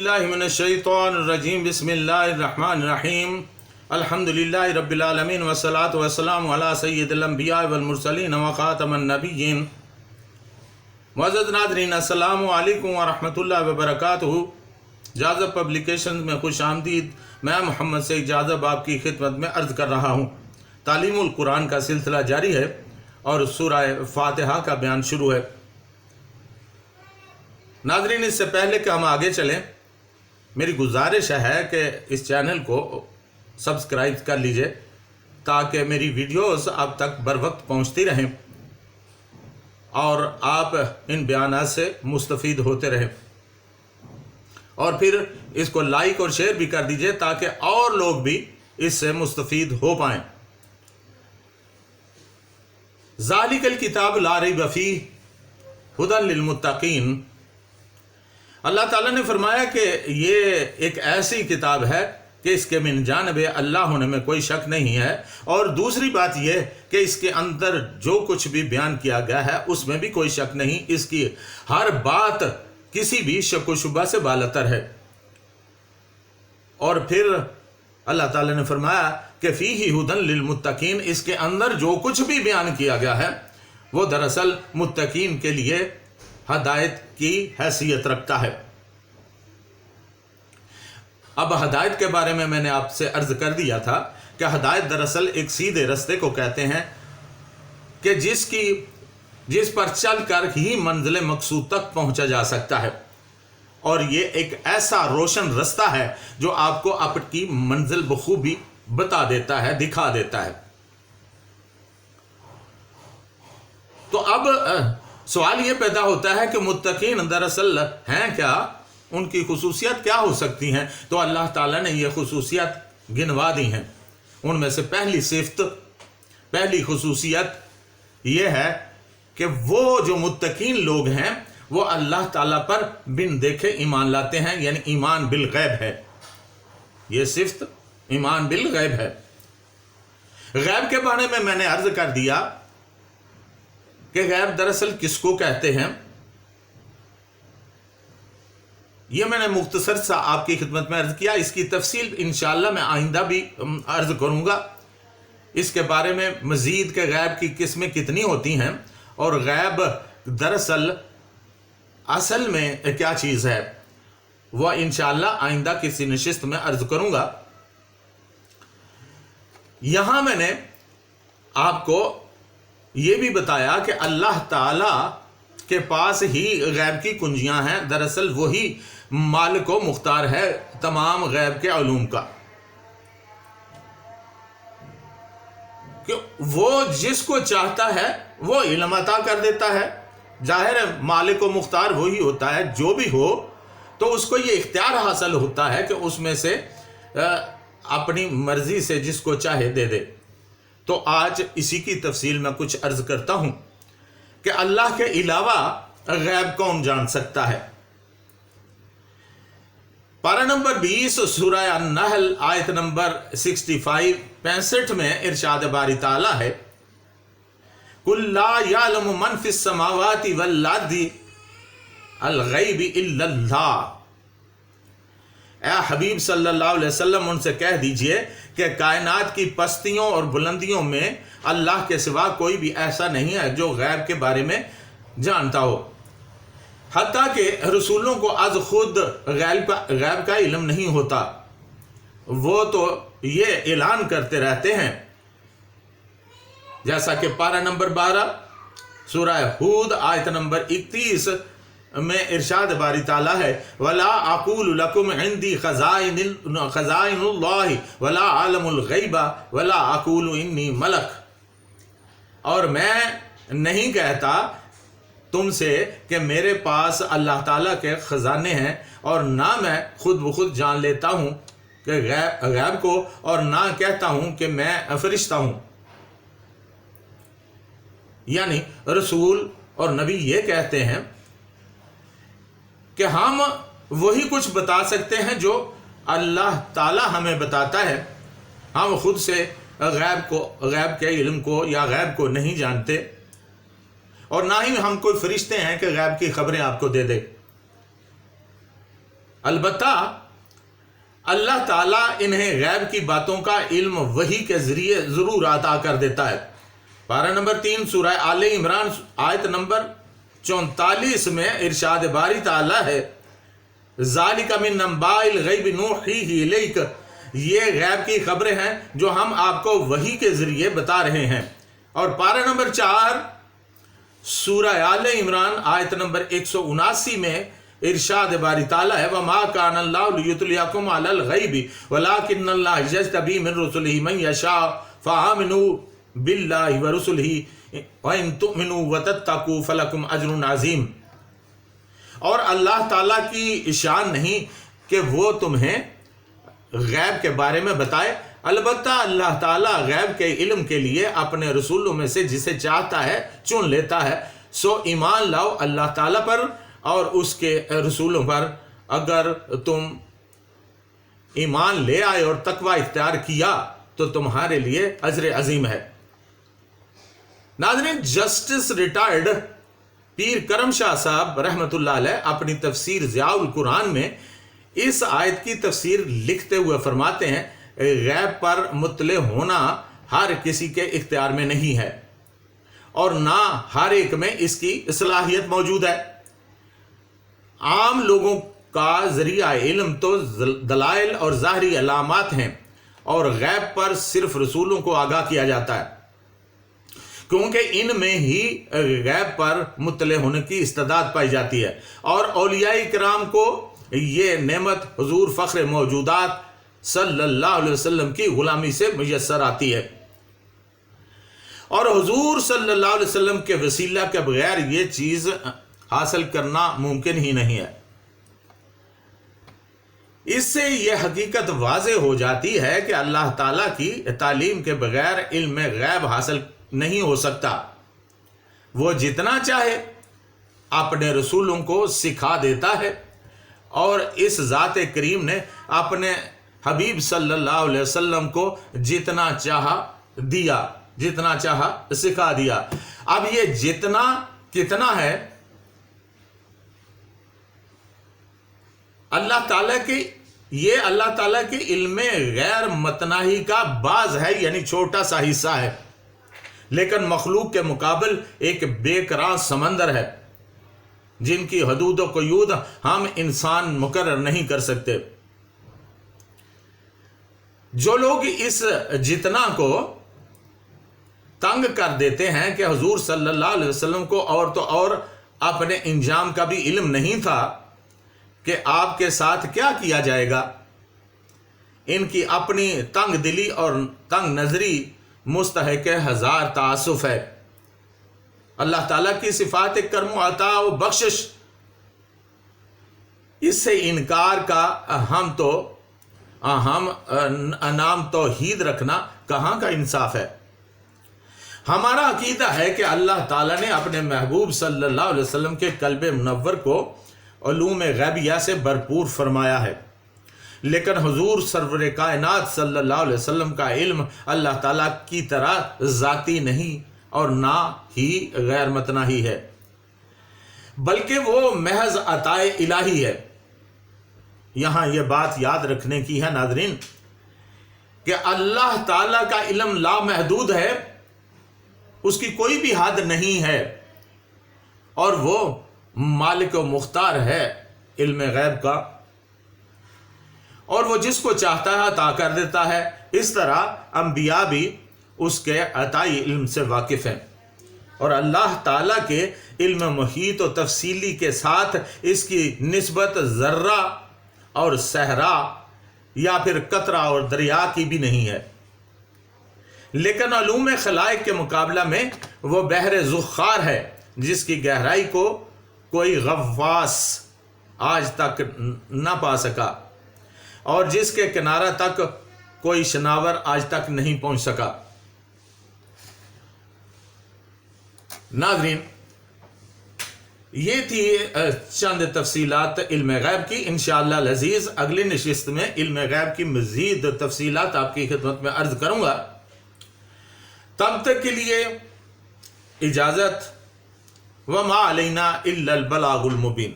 बिल्लाहि मिनश्शैतानिर्रजीम बिस्मिल्लाहिर्रहमानिर्रहीम अल्हम्दुलिल्लाहि रब्बिल आलमीन वस्सलातु वस्सलामु अला सय्यिदिल अंबिया वल मुरसलीन व खातमन नबिय्यीन। मुअज़्ज़ज़ नाज़रीन, अस्सलामु अलैकुम व रहमतुल्लाहि व बरकातुहू। जाज़ब पब्लिकेशन में खुश आमदीद। मैं मोहम्मद सईद जाज़ब आपकी खिदमत में अर्ज़ कर रहा हूँ। तालीमुल कुरान का सिलसिला जारी है और सूरह फातिहा का बयान शुरू है। नाज़रीन, इससे पहले कि हम आगे चलें, मेरी गुजारिश है कि इस चैनल को सब्सक्राइब कर लीजिए ताकि मेरी वीडियोस आप तक बर वक्त पहुँचती रहें और आप इन बयानात से मुस्तफ़ीद होते रहें। और फिर इसको लाइक और शेयर भी कर दीजिए ताकि और लोग भी इससे मुस्तफ़ीद हो पाएँ। ज़ालिकल किताब ला रैब फ़ीह हुदल लिल मुत्तक़ीन। अल्लाह ताला ने फरमाया कि ये एक ऐसी किताब है कि इसके मिन जानबे अल्लाह होने में कोई शक नहीं है। और दूसरी बात यह कि इसके अंदर जो कुछ भी बयान किया गया है उसमें भी कोई शक नहीं, इसकी हर बात किसी भी शक व शुबा से बालतर है। और फिर अल्लाह ताला ने फरमाया कि फ़ीही हुदन लिल मुत्तक़ीन, इसके अंदर जो कुछ भी बयान किया गया है वो दरअसल मुत्तक़ीन के लिए हदायत की हैसियत रखता है। अब हदायत के बारे में मैंने आपसे अर्ज कर दिया था कि हदायत दरअसल एक सीधे रास्ते को कहते हैं कि जिस पर चल कर ही मंजिल मकसूद तक पहुंचा जा सकता है। और ये एक ऐसा रोशन रास्ता है जो आपको आपकी मंजिल बखूबी बता देता है, दिखा देता है। तो अब सवाल ये पैदा होता है कि मुत्तकीन दरअसल हैं क्या, उनकी खुसूसियत क्या हो सकती हैं। तो अल्लाह ताला ने ये खुसूसियत गिनवा दी हैं। उनमें से पहली खुसूसियत ये है कि वो जो मुत्तकीन लोग हैं वो अल्लाह ताला पर बिन देखे ईमान लाते हैं, यानी ईमान बिल गैब है। ये सिफ्त ईमान बिल गैब है। गैब के बारे में मैंने अर्ज कर दिया कि गैब दरअसल किसको कहते हैं। यह मैंने मुख्तसर सा आपकी खिदमत में अर्ज किया। इसकी तफसील इंशाअल्लाह मैं आइंदा भी अर्ज करूंगा। इसके बारे में मजीद के गैब की किस्में कितनी होती हैं और गैब दरअसल असल में क्या चीज़ है वह इंशाअल्लाह आइंदा किसी नशिस्त में अर्ज करूंगा। यहां मैंने आपको ये भी बताया कि अल्लाह ताला के पास ही गैब की कुंजियां हैं। दरअसल वही मालिक व मुख्तार है तमाम गैब के उलूम का, कि वो जिसको चाहता है वो इल्म अता कर देता है। जाहिर है मालिक व मुख्तार वही होता है, जो भी हो तो उसको ये इख्तियार हासिल होता है कि उसमें से अपनी मर्जी से जिसको चाहे दे दे। तो आज इसी की तफसील में कुछ अर्ज करता हूं कि अल्लाह के अलावा गैब कौन जान सकता है। पारा नंबर 20 सूरह अन-नहल आयत नंबर 65 में इरशाद बारी ताला है, कुल ला यालमु मन फिस समावाति वल अर्दि अल गैबि इल्लल्लाह। ए हबीब सल्लल्लाहु अलैहि वसल्लम, उनसे कह दीजिए कि कायनात की पस्तियों और बुलंदियों में अल्लाह के सिवा कोई भी ऐसा नहीं है जो गैब के बारे में जानता हो। हत्ता कि रसूलों को आज खुद गैब का इल्म नहीं होता, वो तो ये ऐलान करते रहते हैं। जैसा कि पारा नंबर 12 सूरह हूद आयत नंबर 31 में इरशाद बारी ताला है, वला अक़ूलु लकुम इंदी खज़ाइनुल्लाहि वला आलमुल गैबा वला अक़ूलु इन्नी मलक। और मैं नहीं कहता तुमसे कि मेरे पास अल्लाह ताला के ख़जाने हैं, और ना मैं खुद ब खुद जान लेता हूँ कि गैब को, और ना कहता हूँ कि मैं फरिश्ता हूँ। यानी रसूल और नबी ये कहते हैं कि हम वही कुछ बता सकते हैं जो अल्लाह ताला हमें बताता है। हम खुद से गैब के इल्म को या गैब को नहीं जानते, और ना ही हम कोई फरिश्ते हैं कि गैब की खबरें आपको दे दे। البتہ اللہ تعالیٰ انہیں غیب کی باتوں کا علم وحی کے ذریعے ضرور عطا کر دیتا ہے۔ پارہ نمبر 3 سورہ آل عمران آیت نمبر 44 میں ارشاد باری تعالیٰ ہے ذالک من انباء الغیب نوحیہ الیک، یہ غیب کی خبریں ہیں جو ہم آپ کو وحی کے ذریعے بتا رہے ہیں۔ اور پارہ نمبر 4 سورہ آل عمران آیت نمبر 179 میں ارشاد باری تعالیٰ ہے وَمَا كَانَ اللَّهُ لِيُطْلِعَكُمْ عَلَى الْغَيْبِ وَلَكِنَّ اللَّهَ يَجْتَبِي مِن رُسُلِهِ مَن يَشَاءُ فَآمِنُوا بِاللَّهِ وَرُسُلِهِ وَإِن تُؤْمِنُوا وَتَتَّقُوا فَلَكُمْ أَجْرٌ عَظِيمٌ۔ اور اللہ تعالیٰ کی شان نہیں کہ وہ تمہیں غیب کے بارے میں بتائے، البتہ اللہ تعالیٰ غیب کے علم کے لیے اپنے رسولوں میں سے جسے چاہتا ہے چن لیتا ہے۔ سو ایمان لاؤ اللہ تعالیٰ پر اور اس کے رسولوں پر، اگر تم ایمان لے آئے اور تقوی اختیار کیا تو تمہارے لیے اجر عظیم ہے۔ ناظرین، جسٹس ریٹائرڈ پیر کرم شاہ صاحب رحمۃ اللہ علیہ اپنی تفسیر ضیاء القرآن میں اس آیت کی تفسیر لکھتے ہوئے فرماتے ہیں غیب پر مطلع ہونا ہر کسی کے اختیار میں نہیں ہے اور نہ ہر ایک میں اس کی صلاحیت موجود ہے۔ عام لوگوں کا ذریعہ علم تو دلائل اور ظاہری علامات ہیں، اور غیب پر صرف رسولوں کو آگاہ کیا جاتا ہے، کیونکہ ان میں ہی غیب پر مطلع ہونے کی استعداد پائی جاتی ہے، اور اولیاء کرام کو یہ نعمت حضور فخر موجودات صلی اللہ علیہ وسلم کی غلامی سے میسر آتی ہے، اور حضور صلی اللہ علیہ وسلم کے وسیلہ کے بغیر یہ چیز حاصل کرنا ممکن ہی نہیں ہے۔ اس سے یہ حقیقت واضح ہو جاتی ہے کہ اللہ تعالیٰ کی تعلیم کے بغیر علم غیب حاصل نہیں ہو سکتا۔ وہ جتنا چاہے اپنے رسولوں کو سکھا دیتا ہے، اور اس ذات کریم نے اپنے حبیب صلی اللہ علیہ وسلم کو جتنا چاہا دیا، جتنا چاہا سکھا دیا۔ اب یہ جتنا کتنا ہے اللہ تعالیٰ کے علم غیر متناہی کا بعض ہے، یعنی چھوٹا سا حصہ ہے، لیکن مخلوق کے مقابل ایک بے کران سمندر ہے جن کی حدود و قیود ہم انسان مقرر نہیں کر سکتے۔ جو لوگ اس جتنا کو تنگ کر دیتے ہیں کہ حضور صلی اللہ علیہ وسلم کو اور اپنے انجام کا بھی علم نہیں تھا کہ آپ کے ساتھ کیا کیا جائے گا، ان کی اپنی تنگ دلی اور تنگ نظری مستحق ہزار تعصف ہے۔ اللہ تعالیٰ کی صفات کرم و عطا و بخشش، اس سے انکار کا ہم نام توحید رکھنا کہاں کا انصاف ہے۔ ہمارا عقیدہ ہے کہ اللہ تعالیٰ نے اپنے محبوب صلی اللہ علیہ وسلم کے قلب منور کو علوم غیبیہ سے بھرپور فرمایا ہے، لیکن حضور سرور کائنات صلی اللہ علیہ وسلم کا علم اللہ تعالیٰ کی طرح ذاتی نہیں اور نہ ہی غیر متناہی ہے، بلکہ وہ محض عطاء الہی ہے۔ یہاں یہ بات یاد رکھنے کی ہے ناظرین کہ اللہ تعالیٰ کا علم لامحدود ہے، اس کی کوئی بھی حد نہیں ہے، اور وہ مالک و مختار ہے علم غیب کا، اور وہ جس کو چاہتا ہے عطا کر دیتا ہے۔ اس طرح انبیاء بھی اس کے عطائی علم سے واقف ہیں، اور اللہ تعالیٰ کے علم محیط و تفصیلی کے ساتھ اس کی نسبت ذرہ اور صحرا یا پھر قطرہ اور دریا کی بھی نہیں ہے، لیکن علوم خلائق کے مقابلہ میں وہ بحر ذخار ہے جس کی گہرائی کو کوئی غواص آج تک نہ پا سکا، اور جس کے کنارہ تک کوئی شناور آج تک نہیں پہنچ سکا۔ ناظرین، یہ تھی چند تفصیلات علم غیب کی۔ انشاءاللہ العزیز اگلی نشست میں علم غیب کی مزید تفصیلات آپ کی خدمت میں عرض کروں گا۔ تب تک کے لیے اجازت، وما علینا الا البلاغ المبین۔